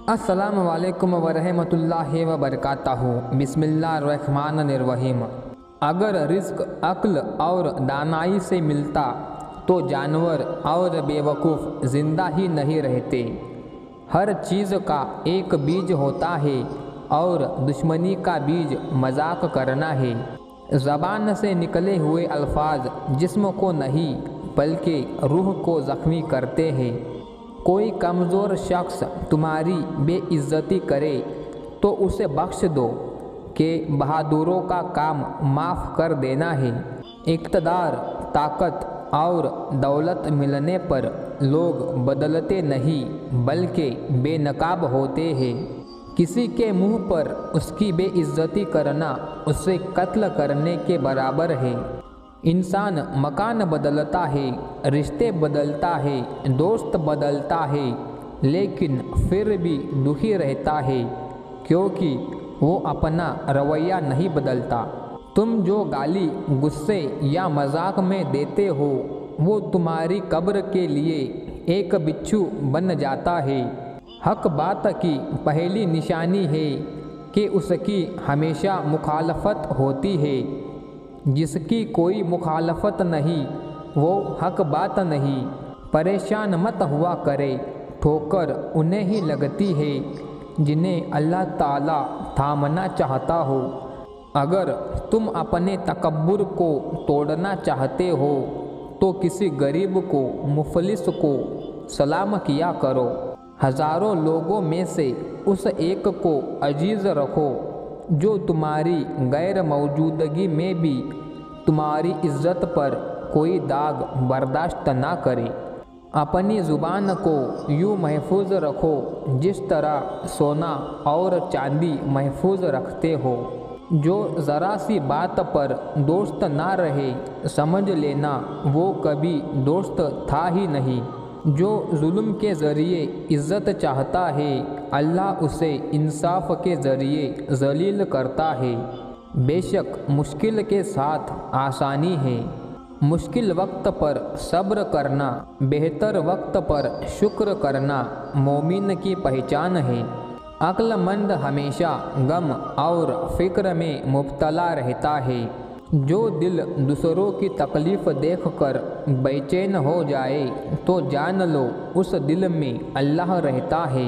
अस्सलामु अलैकुम वरहमतुल्लाहि वबरकातहू। बिस्मिल्लाहिर्रहमानिर्रहीम। अगर रिज़्क अक्ल और दानाई से मिलता तो जानवर और बेवकूफ़ ज़िंदा ही नहीं रहते। हर चीज़ का एक बीज होता है और दुश्मनी का बीज मजाक करना है। ज़बान से निकले हुए अल्फाज जिस्म को नहीं बल्कि रूह को ज़ख्मी करते हैं। कोई कमज़ोर शख्स तुम्हारी बेइज्जती करे तो उसे बख्श दो कि बहादुरों का काम माफ़ कर देना है। इक़्तिदार, ताकत और दौलत मिलने पर लोग बदलते नहीं बल्कि बेनकाब होते हैं। किसी के मुंह पर उसकी बेइज्जती करना उसे कत्ल करने के बराबर है। इंसान मकान बदलता है, रिश्ते बदलता है, दोस्त बदलता है, लेकिन फिर भी दुखी रहता है क्योंकि वो अपना रवैया नहीं बदलता। तुम जो गाली, गुस्से या मजाक में देते हो वो तुम्हारी कब्र के लिए एक बिच्छू बन जाता है। हक बात की पहली निशानी है कि उसकी हमेशा मुखालफत होती है। जिसकी कोई मुखालफत नहीं वो हक बात नहीं। परेशान मत हुआ करे, ठोकर उन्हें ही लगती है जिन्हें अल्लाह ताला थामना चाहता हो। अगर तुम अपने तकब्बुर को तोड़ना चाहते हो तो किसी गरीब को, मुफलिस को सलाम किया करो। हज़ारों लोगों में से उस एक को अजीज़ रखो जो तुम्हारी गैर मौजूदगी में भी तुम्हारी इज्जत पर कोई दाग बर्दाश्त ना करे। अपनी ज़ुबान को यूँ महफूज रखो जिस तरह सोना और चांदी महफूज रखते हो। जो ज़रा सी बात पर दोस्त ना रहे समझ लेना वो कभी दोस्त था ही नहीं। जो जुल्म के ज़रिए इज़्ज़त चाहता है अल्लाह उसे इंसाफ के ज़रिए ज़लील करता है। बेशक मुश्किल के साथ आसानी है। मुश्किल वक्त पर सब्र करना, बेहतर वक्त पर शुक्र करना मोमिन की पहचान है। अक्लमंद हमेशा गम और फ़िक्र में मुब्तला रहता है। जो दिल दूसरों की तकलीफ़ देखकर बेचैन हो जाए तो जान लो उस दिल में अल्लाह रहता है।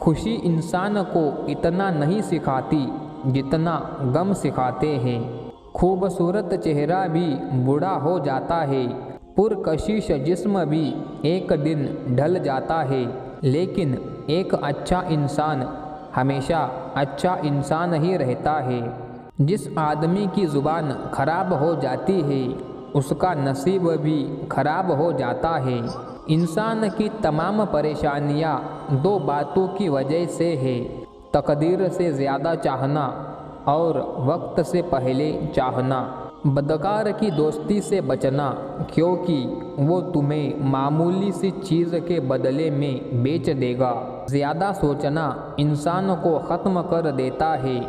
खुशी इंसान को इतना नहीं सिखाती जितना गम सिखाते हैं। खूबसूरत चेहरा भी बूढ़ा हो जाता है, पुरकशिश जिस्म भी एक दिन ढल जाता है, लेकिन एक अच्छा इंसान हमेशा अच्छा इंसान ही रहता है। जिस आदमी की ज़ुबान खराब हो जाती है उसका नसीब भी खराब हो जाता है। इंसान की तमाम परेशानियां दो बातों की वजह से है, तकदीर से ज़्यादा चाहना और वक्त से पहले चाहना। बदकार की दोस्ती से बचना क्योंकि वो तुम्हें मामूली सी चीज़ के बदले में बेच देगा। ज़्यादा सोचना इंसान को ख़त्म कर देता है।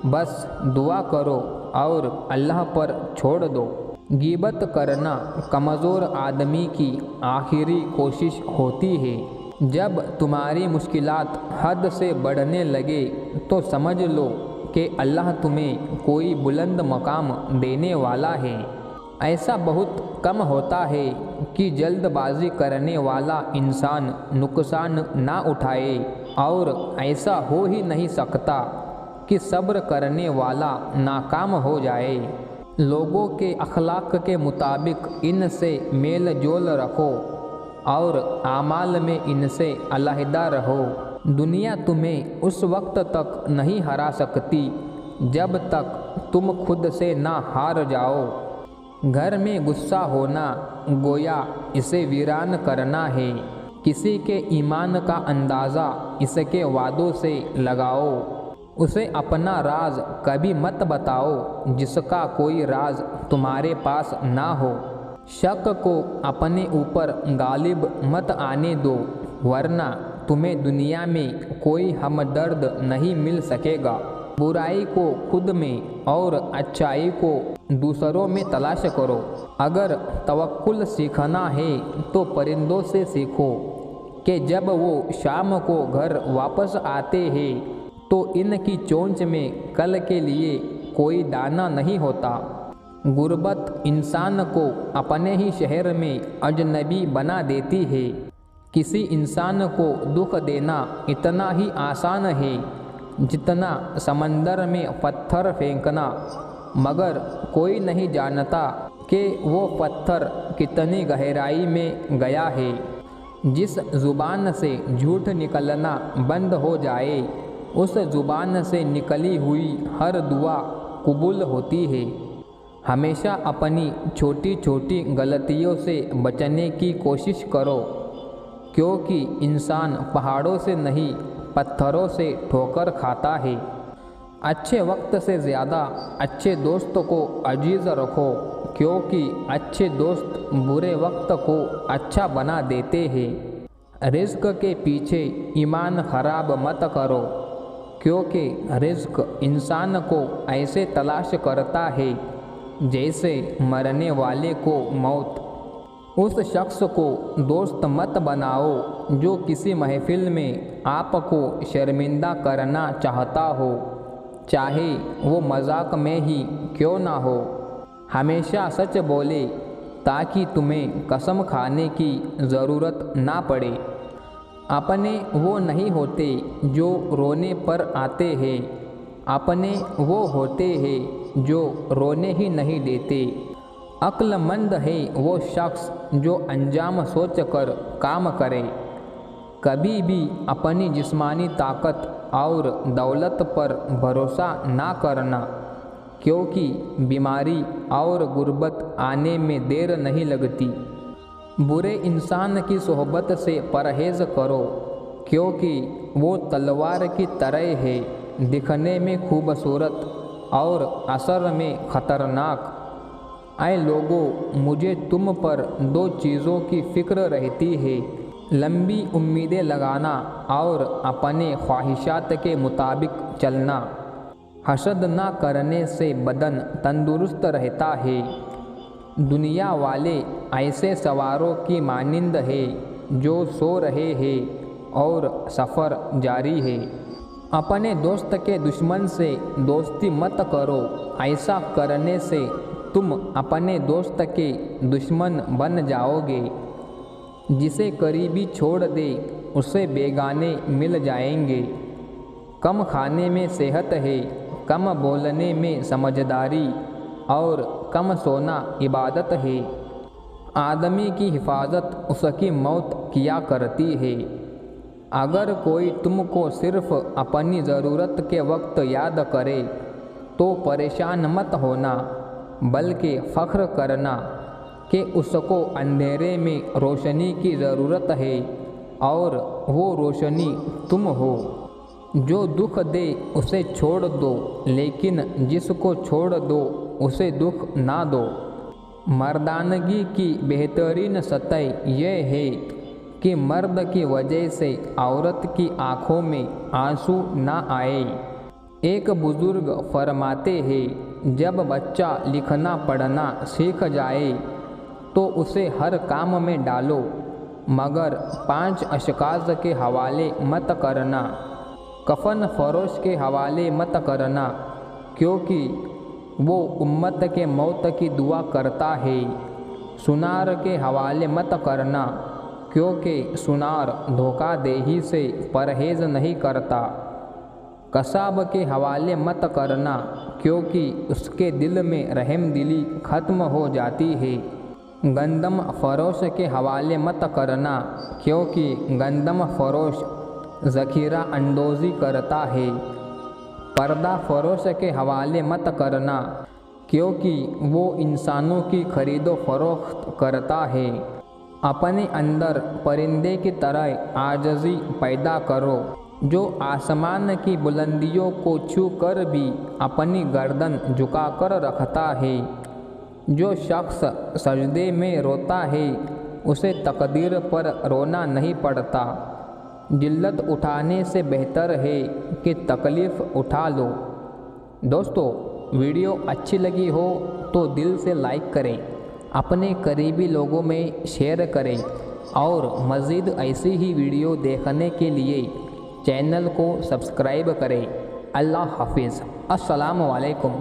बस दुआ करो और अल्लाह पर छोड़ दो। ग़ीबत करना कमज़ोर आदमी की आखिरी कोशिश होती है। जब तुम्हारी मुश्किलात हद से बढ़ने लगे तो समझ लो कि अल्लाह तुम्हें कोई बुलंद मकाम देने वाला है। ऐसा बहुत कम होता है कि जल्दबाजी करने वाला इंसान नुकसान ना उठाए, और ऐसा हो ही नहीं सकता कि सब्र करने वाला नाकाम हो जाए। लोगों के अखलाक के मुताबिक इनसे मेल जोल रखो और आमाल में इनसे अलहदा रहो। दुनिया तुम्हें उस वक्त तक नहीं हरा सकती जब तक तुम खुद से ना हार जाओ। घर में गुस्सा होना गोया इसे वीरान करना है। किसी के ईमान का अंदाज़ा इसके वादों से लगाओ। उसे अपना राज कभी मत बताओ जिसका कोई राज तुम्हारे पास ना हो। शक को अपने ऊपर गालिब मत आने दो, वरना तुम्हें दुनिया में कोई हमदर्द नहीं मिल सकेगा। बुराई को खुद में और अच्छाई को दूसरों में तलाश करो। अगर तवक्कुल सीखना है तो परिंदों से सीखो, कि जब वो शाम को घर वापस आते हैं तो इनकी चोंच में कल के लिए कोई दाना नहीं होता। गुर्बत इंसान को अपने ही शहर में अजनबी बना देती है। किसी इंसान को दुख देना इतना ही आसान है जितना समंदर में पत्थर फेंकना, मगर कोई नहीं जानता कि वो पत्थर कितनी गहराई में गया है। जिस ज़ुबान से झूठ निकलना बंद हो जाए, उस ज़ुबान से निकली हुई हर दुआ कबूल होती है। हमेशा अपनी छोटी छोटी गलतियों से बचने की कोशिश करो, क्योंकि इंसान पहाड़ों से नहीं पत्थरों से ठोकर खाता है। अच्छे वक्त से ज़्यादा अच्छे दोस्त को अजीज़ रखो, क्योंकि अच्छे दोस्त बुरे वक्त को अच्छा बना देते हैं। रिज़्क के पीछे ईमान ख़राब मत करो, क्योंकि रिज़्क इंसान को ऐसे तलाश करता है जैसे मरने वाले को मौत। उस शख्स को दोस्त मत बनाओ जो किसी महफिल में आपको शर्मिंदा करना चाहता हो, चाहे वो मजाक में ही क्यों ना हो। हमेशा सच बोले ताकि तुम्हें कसम खाने की ज़रूरत ना पड़े। अपने वो नहीं होते जो रोने पर आते हैं, अपने वो होते हैं जो रोने ही नहीं देते। अक्लमंद है वो शख्स जो अंजाम सोचकर काम करे। कभी भी अपनी जिस्मानी ताकत और दौलत पर भरोसा ना करना, क्योंकि बीमारी और गुर्बत आने में देर नहीं लगती। बुरे इंसान की सोहबत से परहेज़ करो, क्योंकि वो तलवार की तरह है, दिखने में खूबसूरत और असर में ख़तरनाक। ऐ लोगों, मुझे तुम पर दो चीज़ों की फ़िक्र रहती है, लंबी उम्मीदें लगाना और अपने ख्वाहिशात के मुताबिक चलना। हसद ना करने से बदन तंदुरुस्त रहता है। दुनिया वाले ऐसे सवारों की मानिंद है जो सो रहे हैं और सफ़र जारी है। अपने दोस्त के दुश्मन से दोस्ती मत करो, ऐसा करने से तुम अपने दोस्त के दुश्मन बन जाओगे। जिसे करीबी छोड़ दे उसे बेगाने मिल जाएंगे। कम खाने में सेहत है, कम बोलने में समझदारी और कम सोना इबादत है। आदमी की हिफाजत उसकी मौत किया करती है। अगर कोई तुमको सिर्फ अपनी ज़रूरत के वक्त याद करे तो परेशान मत होना, बल्कि फ़ख्र करना कि उसको अंधेरे में रोशनी की ज़रूरत है और वो रोशनी तुम हो। जो दुख दे उसे छोड़ दो, लेकिन जिसको छोड़ दो उसे दुख ना दो। मर्दानगी की बेहतरीन सतह यह है कि मर्द की वजह से औरत की आँखों में आंसू ना आए। एक बुज़ुर्ग फरमाते हैं, जब बच्चा लिखना पढ़ना सीख जाए तो उसे हर काम में डालो, मगर 5 अशख़ास के हवाले मत करना। कफन फरोश के हवाले मत करना, क्योंकि वो उम्मत के मौत की दुआ करता है। सुनार के हवाले मत करना, क्योंकि सुनार धोखाधड़ी से परहेज़ नहीं करता। कसाब के हवाले मत करना, क्योंकि उसके दिल में रहमदिली ख़त्म हो जाती है। गंदम फरोश के हवाले मत करना, क्योंकि गंदम फरोश ज़ख़ीरा अंदोज़ी करता है। पर्दा फरोश के हवाले मत करना, क्योंकि वो इंसानों की खरीदो फरोख्त करता है। अपने अंदर परिंदे की तरह आजज़ी पैदा करो, जो आसमान की बुलंदियों को छू कर भी अपनी गर्दन झुकाकर रखता है। जो शख्स सजदे में रोता है उसे तकदीर पर रोना नहीं पड़ता। जिल्लत उठाने से बेहतर है कि तकलीफ़ उठा लो। दोस्तों, वीडियो अच्छी लगी हो तो दिल से लाइक करें, अपने करीबी लोगों में शेयर करें और मज़ीद ऐसी ही वीडियो देखने के लिए चैनल को सब्सक्राइब करें। अल्लाह हाफिज़। अस्सलामु अलैकुम।